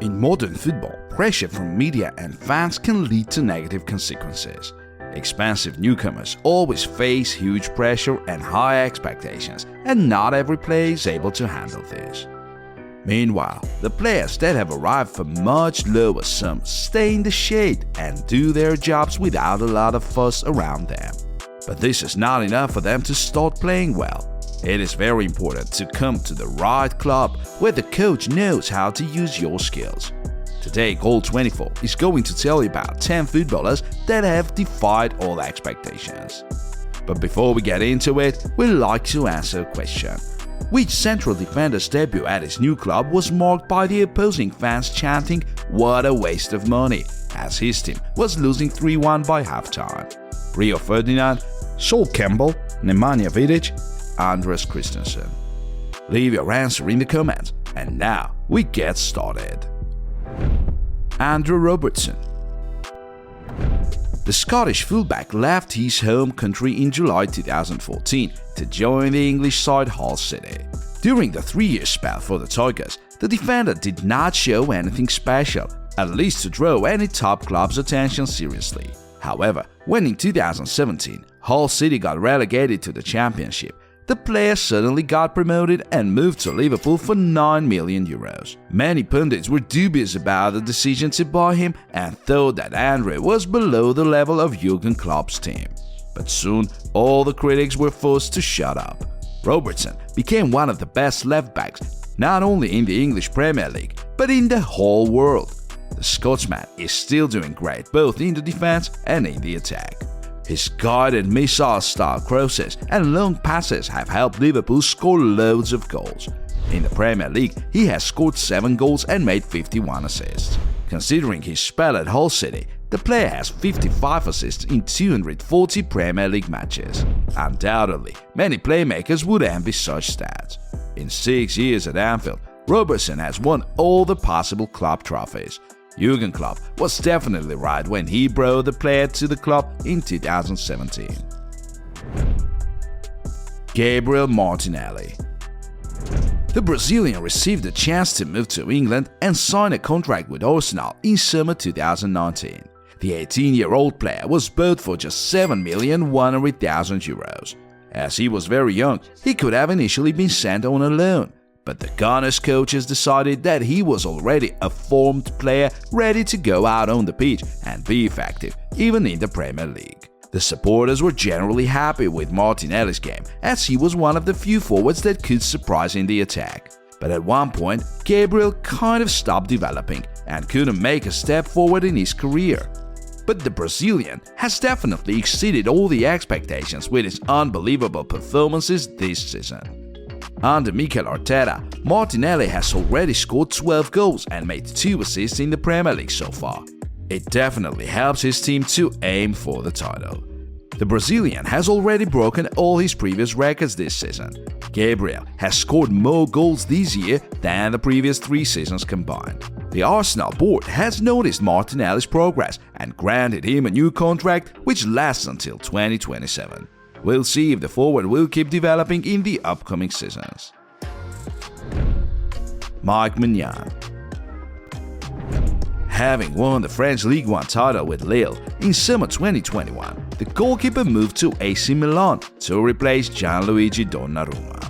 In modern football, pressure from media and fans can lead to negative consequences. Expensive newcomers always face huge pressure and high expectations, and not every player is able to handle this. Meanwhile, the players that have arrived for much lower sums stay in the shade and do their jobs without a lot of fuss around them. But this is not enough for them to start playing well. It is very important to come to the right club where the coach knows how to use your skills. Today, Goal24 is going to tell you about 10 footballers that have defied all expectations. But before we get into it, we'd like to answer a question. Which central defender's debut at his new club was marked by the opposing fans chanting, "What a waste of money," as his team was losing 3-1 by halftime? Rio Ferdinand, Sol Campbell, Nemanja Vidic, Andres Christensen. Leave your answer in the comments, and now we get started. Andrew Robertson. The Scottish fullback left his home country in July 2014 to join the English side Hull City. During the 3-year spell for the Tigers, the defender did not show anything special, at least to draw any top club's attention seriously. However, when in 2017 Hull City got relegated to the Championship, the player suddenly got promoted and moved to Liverpool for €9 million. Many pundits were dubious about the decision to buy him and thought that Andre was below the level of Jurgen Klopp's team. But soon, all the critics were forced to shut up. Robertson became one of the best left-backs, not only in the English Premier League, but in the whole world. The Scotsman is still doing great both in the defense and in the attack. His guided missile-style crosses and long passes have helped Liverpool score loads of goals. In the Premier League, he has scored 7 goals and made 51 assists. Considering his spell at Hull City, the player has 55 assists in 240 Premier League matches. Undoubtedly, many playmakers would envy such stats. In 6 years at Anfield, Robertson has won all the possible club trophies. Jurgen Klopp was definitely right when he brought the player to the club in 2017. Gabriel Martinelli. The Brazilian received a chance to move to England and sign a contract with Arsenal in summer 2019. The 18-year-old player was bought for just €7,100,000. As he was very young, he could have initially been sent on a loan. But the Gunners coaches decided that he was already a formed player ready to go out on the pitch and be effective, even in the Premier League. The supporters were generally happy with Martinelli's game, as he was one of the few forwards that could surprise in the attack. But at one point, Gabriel kind of stopped developing and couldn't make a step forward in his career. But the Brazilian has definitely exceeded all the expectations with his unbelievable performances this season. Under Mikel Arteta, Martinelli has already scored 12 goals and made 2 assists in the Premier League so far. It definitely helps his team to aim for the title. The Brazilian has already broken all his previous records this season. Gabriel has scored more goals this year than the previous 3 seasons combined. The Arsenal board has noticed Martinelli's progress and granted him a new contract which lasts until 2027. We'll see if the forward will keep developing in the upcoming seasons. Mike Maignan. Having won the French Ligue 1 title with Lille in summer 2021, the goalkeeper moved to AC Milan to replace Gianluigi Donnarumma.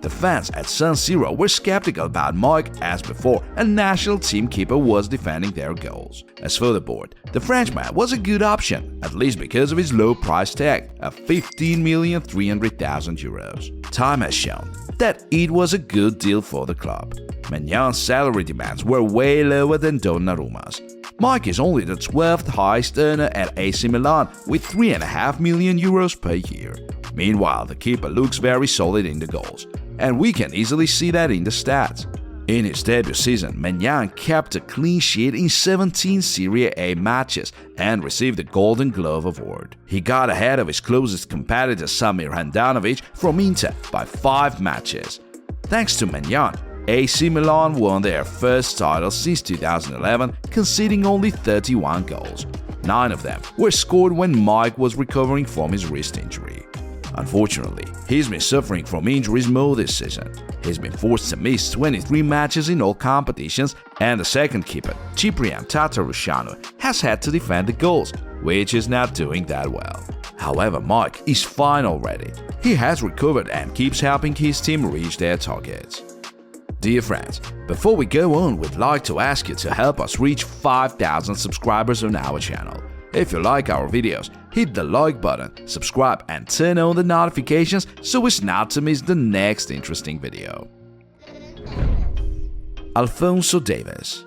The fans at San Siro were skeptical about Mike as before a national team keeper was defending their goals. As for the board, the Frenchman was a good option, at least because of his low price tag of €15,300,000. Time has shown that it was a good deal for the club. Maignan's salary demands were way lower than Donnarumma's. Mike is only the 12th highest earner at AC Milan with €3.5 million per year. Meanwhile, the keeper looks very solid in the goals, and we can easily see that in the stats. In his debut season, Maignan kept a clean sheet in 17 Serie A matches and received the Golden Glove award. He got ahead of his closest competitor Samir Handanovic from Inter by 5 matches. Thanks to Maignan, AC Milan won their first title since 2011, conceding only 31 goals. 9 of them were scored when Mike was recovering from his wrist injury. Unfortunately, he's been suffering from injuries more this season. He's been forced to miss 23 matches in all competitions, and the second keeper, Ciprian Tatarusanu, has had to defend the goals, which is not doing that well. However, Mike is fine already. He has recovered and keeps helping his team reach their targets. Dear friends, before we go on, we'd like to ask you to help us reach 5,000 subscribers on our channel. If you like our videos, hit the like button, subscribe and turn on the notifications so as not to miss the next interesting video. Alphonso Davies.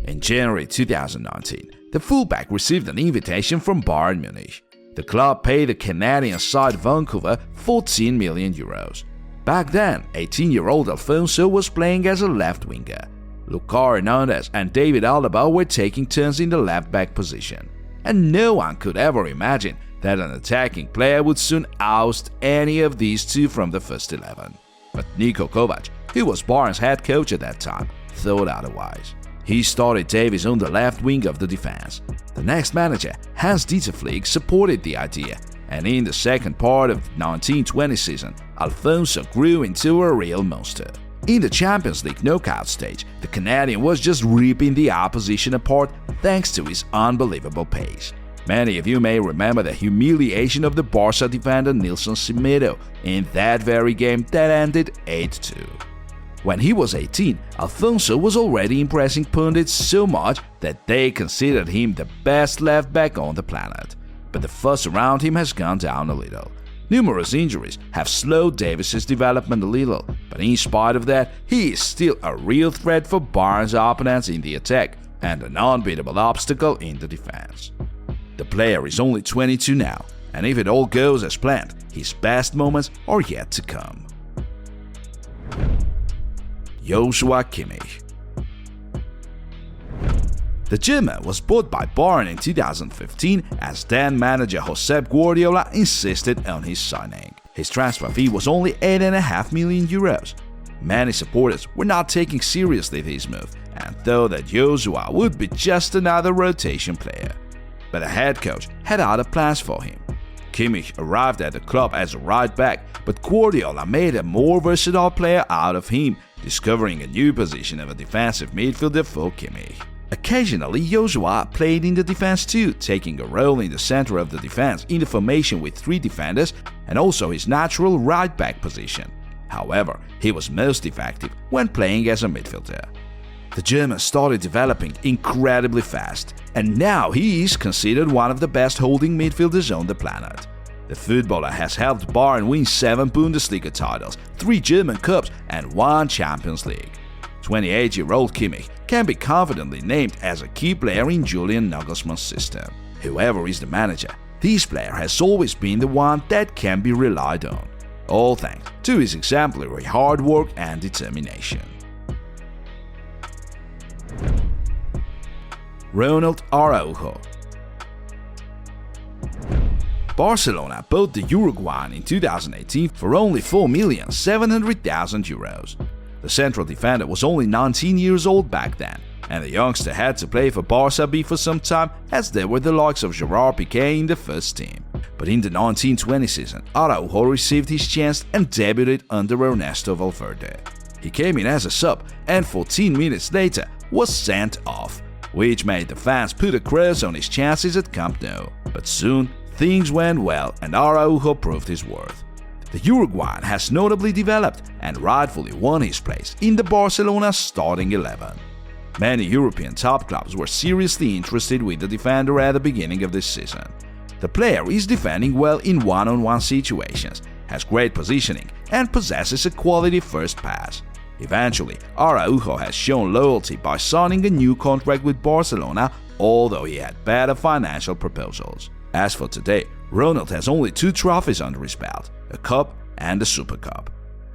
In January 2019, the fullback received an invitation from Bayern Munich. The club paid the Canadian side Vancouver 14 million euros. Back then, 18-year-old Alphonso was playing as a left winger. Lucas Hernandez and David Alaba were taking turns in the left-back position. And no one could ever imagine that an attacking player would soon oust any of these two from the first 11. But Niko Kovac, who was Bayern's head coach at that time, thought otherwise. He started Davies on the left wing of the defense. The next manager, Hans-Dieter Flick, supported the idea, and in the second part of the 1920 season, Alphonso grew into a real monster. In the Champions League knockout stage, the Canadian was just ripping the opposition apart thanks to his unbelievable pace. Many of you may remember the humiliation of the Barca defender Nilson Semedo in that very game that ended 8-2. When he was 18, Alphonso was already impressing pundits so much that they considered him the best left-back on the planet. But the fuss around him has gone down a little. Numerous injuries have slowed Davies' development a little, but in spite of that, he is still a real threat for Bayern's opponents in the attack and an unbeatable obstacle in the defense. The player is only 22 now, and if it all goes as planned, his best moments are yet to come. Joshua Kimmich. The German was bought by Bayern in 2015 as then manager Josep Guardiola insisted on his signing. His transfer fee was only 8.5 million euros. Many supporters were not taking seriously this move and thought that Joshua would be just another rotation player. But the head coach had other plans for him. Kimmich arrived at the club as a right back, but Guardiola made a more versatile player out of him, discovering a new position of a defensive midfielder for Kimmich. Occasionally, Joshua played in the defense too, taking a role in the center of the defense in the formation with 3 defenders and also his natural right-back position. However, he was most effective when playing as a midfielder. The German started developing incredibly fast, and now he is considered one of the best holding midfielders on the planet. The footballer has helped Bayern win 7 Bundesliga titles, 3 German Cups and 1 Champions League. 28-year-old Kimmich can be confidently named as a key player in Julian Nagelsmann's system. Whoever is the manager, this player has always been the one that can be relied on, all thanks to his exemplary hard work and determination. Ronald Araujo. Barcelona bought the Uruguayan in 2018 for only 4,700,000 euros. The central defender was only 19 years old back then, and the youngster had to play for Barca B for some time as there were the likes of Gerard Piqué in the first team. But in the 1920 season, Araujo received his chance and debuted under Ernesto Valverde. He came in as a sub and 14 minutes later was sent off, which made the fans put a cross on his chances at Camp Nou. But soon, things went well and Araujo proved his worth. The Uruguayan has notably developed and rightfully won his place in the Barcelona starting 11. Many European top clubs were seriously interested with the defender at the beginning of this season. The player is defending well in one-on-one situations, has great positioning, and possesses a quality first pass. Eventually, Araujo has shown loyalty by signing a new contract with Barcelona, although he had better financial proposals. As for today, Ronald has only 2 trophies under his belt, a cup and a Super Cup.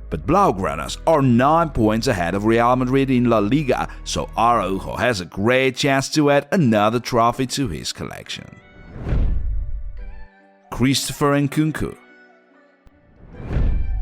But Blaugranas are 9 points ahead of Real Madrid in La Liga, so Araujo has a great chance to add another trophy to his collection. Christopher Nkunku.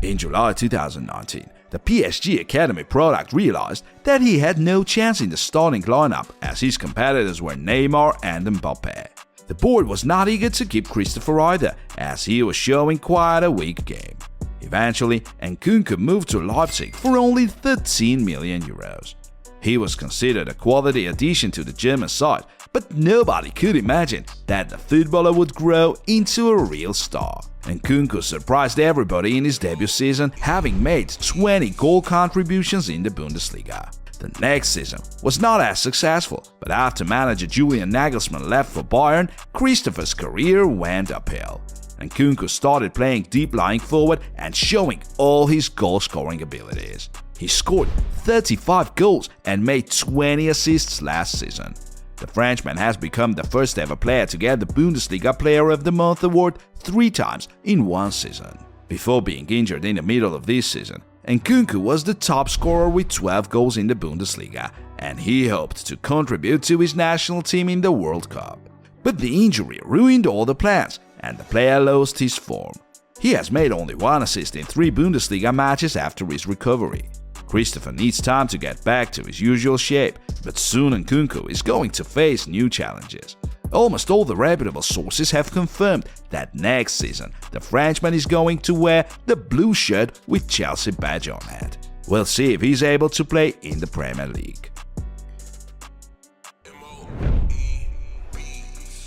In July 2019, the PSG Academy product realized that he had no chance in the starting lineup as his competitors were Neymar and Mbappé. The board was not eager to keep Christopher either, as he was showing quite a weak game. Eventually, Nkunku moved to Leipzig for only 13 million euros. He was considered a quality addition to the German side, but nobody could imagine that the footballer would grow into a real star. Nkunku surprised everybody in his debut season, having made 20 goal contributions in the Bundesliga. The next season was not as successful, but after manager Julian Nagelsmann left for Bayern, Christopher's career went uphill. Nkunku started playing deep-lying forward and showing all his goal-scoring abilities. He scored 35 goals and made 20 assists last season. The Frenchman has become the first ever player to get the Bundesliga Player of the Month award 3 times in one season. Before being injured in the middle of this season, Nkunku was the top scorer with 12 goals in the Bundesliga, and he hoped to contribute to his national team in the World Cup. But the injury ruined all the plans, and the player lost his form. He has made only 1 assist in 3 Bundesliga matches after his recovery. Christopher needs time to get back to his usual shape, but soon Nkunku is going to face new challenges. Almost all the reputable sources have confirmed that next season the Frenchman is going to wear the blue shirt with Chelsea badge on it. We'll see if he's able to play in the Premier League.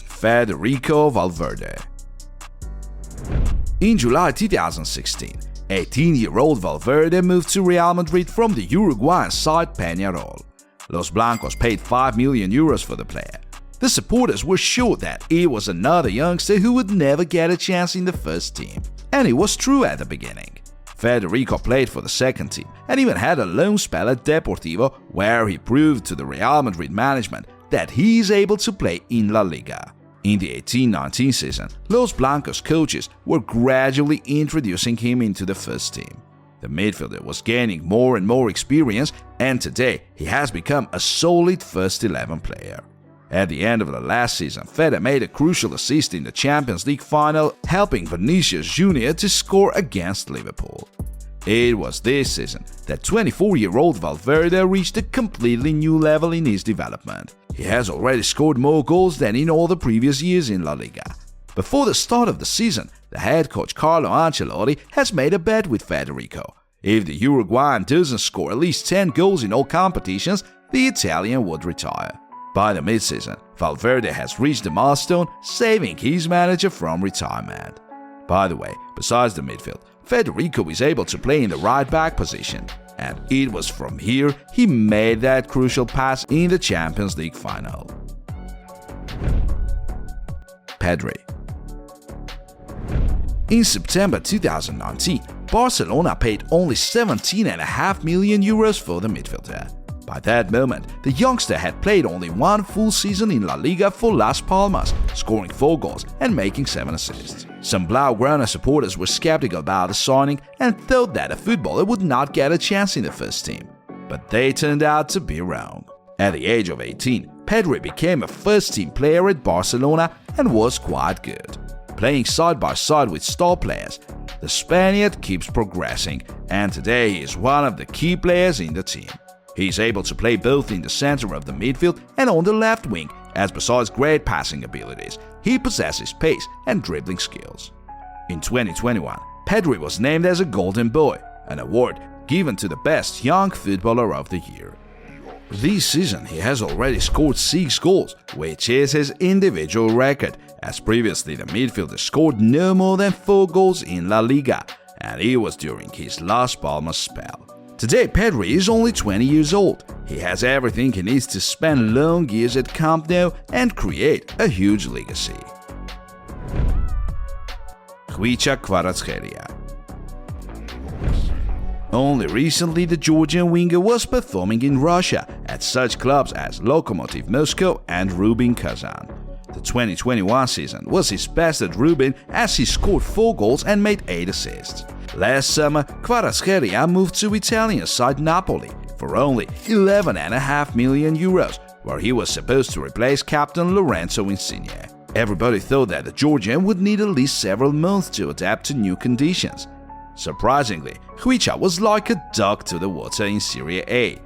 Federico Valverde. In July 2016, 18-year-old Valverde moved to Real Madrid from the Uruguayan side Peñarol. Los Blancos paid 5 million euros for the player. The supporters were sure that he was another youngster who would never get a chance in the first team. And it was true at the beginning. Federico played for the second team and even had a loan spell at Deportivo, where he proved to the Real Madrid management that he is able to play in La Liga. In the 18-19 season, Los Blancos coaches were gradually introducing him into the first team. The midfielder was gaining more and more experience, and today he has become a solid first-11 player. At the end of the last season, Fede made a crucial assist in the Champions League final, helping Vinicius Jr. to score against Liverpool. It was this season that 24-year-old Valverde reached a completely new level in his development. He has already scored more goals than in all the previous years in La Liga. Before the start of the season, the head coach Carlo Ancelotti has made a bet with Federico. If the Uruguayan doesn't score at least 10 goals in all competitions, the Italian would retire. By the mid-season, Valverde has reached the milestone, saving his manager from retirement. By the way, besides the midfield, Federico is able to play in the right-back position, and it was from here he made that crucial pass in the Champions League final. Pedri. In September 2019, Barcelona paid only 17.5 million euros for the midfielder. By that moment, the youngster had played only 1 full season in La Liga for Las Palmas, scoring 4 goals and making 7 assists. Some Blaugrana supporters were skeptical about the signing and thought that a footballer would not get a chance in the first team. But they turned out to be wrong. At the age of 18, Pedri became a first-team player at Barcelona and was quite good. Playing side by side with star players, the Spaniard keeps progressing, and today he is one of the key players in the team. He is able to play both in the center of the midfield and on the left wing, as besides great passing abilities, he possesses pace and dribbling skills. In 2021, Pedri was named as a Golden Boy, an award given to the best young footballer of the year. This season he has already scored 6 goals, which is his individual record, as previously the midfielder scored no more than 4 goals in La Liga, and it was during his Las Palmas spell. Today, Pedri is only 20 years old. He has everything he needs to spend long years at Camp Nou and create a huge legacy. Khvicha Kvaratskhelia. Only recently the Georgian winger was performing in Russia at such clubs as Lokomotiv Moscow and Rubin Kazan. The 2021 season was his best at Rubin, as he scored 4 goals and made 8 assists. Last summer, Kvaratskhelia moved to Italian side Napoli for only 11.5 million euros, where he was supposed to replace captain Lorenzo Insigne. Everybody thought that the Georgian would need at least several months to adapt to new conditions. Surprisingly, Khvicha was like a duck to the water in Serie A.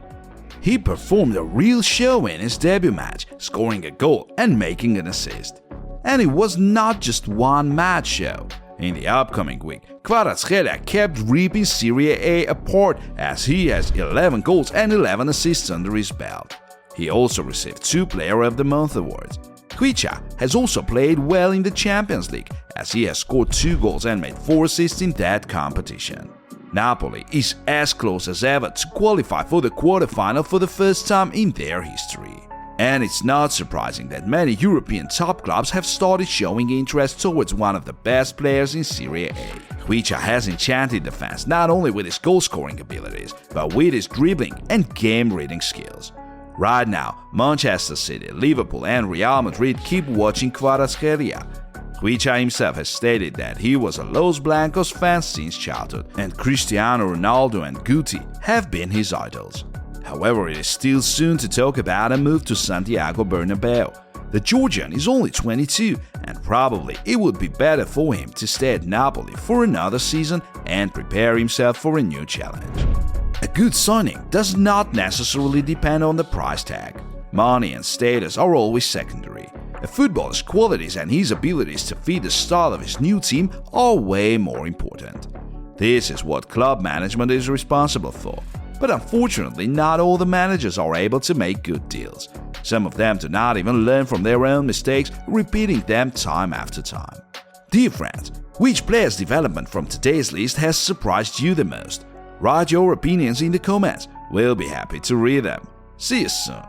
He performed a real show in his debut match, scoring a goal and making an assist. And it was not just one match show. In the upcoming week, Kvaratskhelia kept ripping Serie A apart as he has 11 goals and 11 assists under his belt. He also received 2 Player of the Month awards. Khvicha has also played well in the Champions League as he has scored 2 goals and made 4 assists in that competition. Napoli is as close as ever to qualify for the quarterfinal for the first time in their history. And it's not surprising that many European top clubs have started showing interest towards one of the best players in Serie A. Khvicha has enchanted the fans not only with his goal-scoring abilities, but with his dribbling and game-reading skills. Right now, Manchester City, Liverpool and Real Madrid keep watching Kvaratskhelia. Khvicha himself has stated that he was a Los Blancos fan since childhood, and Cristiano Ronaldo and Guti have been his idols. However, it is still soon to talk about a move to Santiago Bernabeu. The Georgian is only 22, and probably it would be better for him to stay at Napoli for another season and prepare himself for a new challenge. A good signing does not necessarily depend on the price tag. Money and status are always secondary. A footballer's qualities and his abilities to fit the style of his new team are way more important. This is what club management is responsible for. But unfortunately, not all the managers are able to make good deals. Some of them do not even learn from their own mistakes, repeating them time after time. Dear friends, which player's development from today's list has surprised you the most? Write your opinions in the comments. We'll be happy to read them. See you soon.